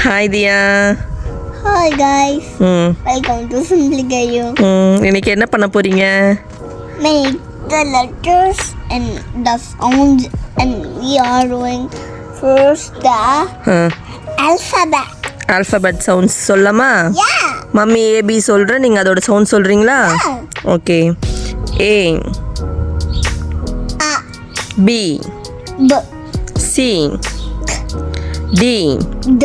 Hi Dhiya. Hi guys. Welcome to Simply Gayu. இன்னைக்கு என்ன பண்ண போறீங்க? Make the letters and the sounds, and we are doing first the alphabet. Alphabet sounds சொல்லமா? Yeah. Mummy AB சொல்றேன், நீங்க அதோட sound சொல்றீங்களா? Okay. A A B B C D D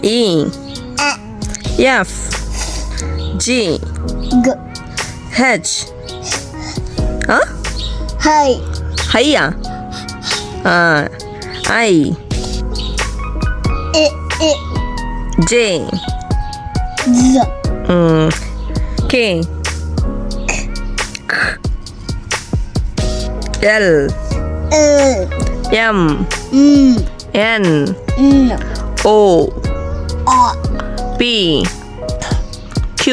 E A F G G H Hi ஹையா I I J Z K L L M N N O O P Q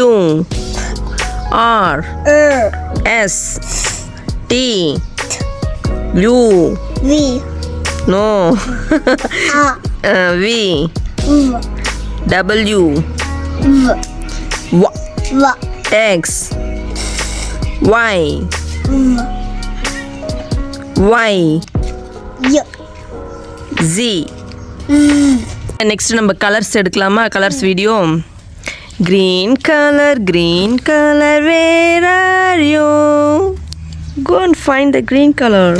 R S T U V No A V V W V V X Y Y Y Z next நம்ம colours எடுக்கலாமா? Colours video. Green color, where are you? Go and find the green color.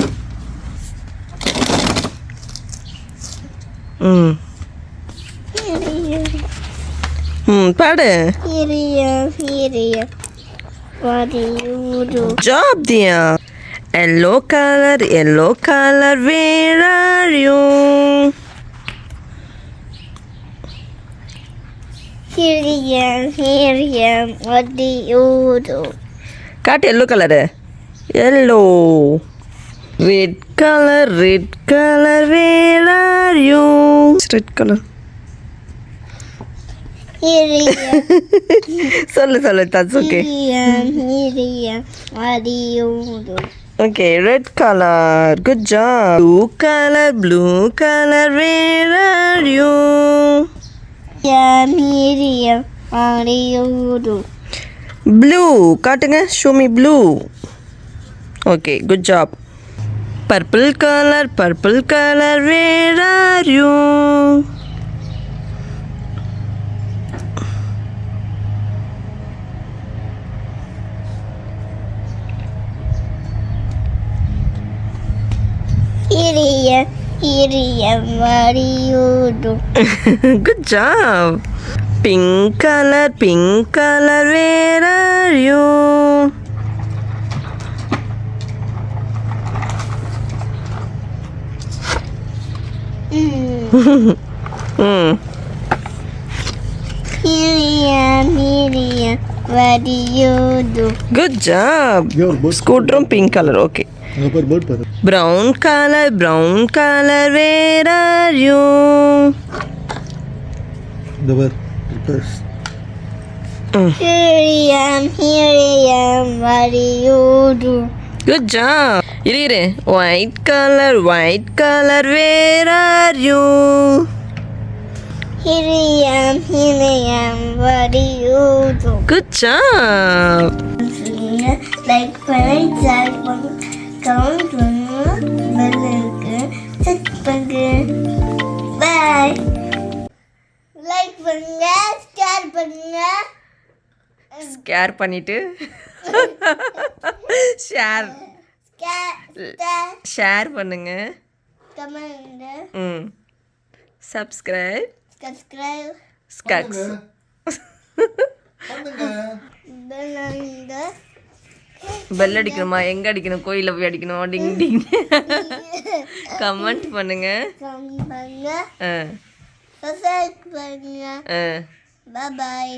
பாடு. Here. What do you do? Job Dhiya. Yellow color, where are you? Here. What do you do? காட்டு yellow color. Yellow. Red color, where are you? Red color. Here. சொல்லு that's okay. Here. What do you do? Okay, red color. Good job. Blue color, where are you? Here. What do you do? Blue. காட்டுங்க. Show me blue. Okay, good job. Purple color, where are you? Here. What do you do? Good job. Pink color, where are you? Here. What do you do? Good job. Scooter pink color. Okay. Brown color, where are you? Here I am. What do you do? Good job. Iru. White color, where are you? Here I am. What do you do? Good job. Like count check பண்ணுங்க. Bye. Like பண்ணுங்க, share பண்ணுங்க. Scare பண்ணிட்டு share பண்ணுங்க. Comment. Subscribe. Skaks. Bell அடிக்கணுமா? எங்க அடிக்கணும்? கோயில போய் அடிக்கணும். டிங் டிங். கமெண்ட் பண்ணுங்க. Subscribe பண்ணுங்க. Bye bye.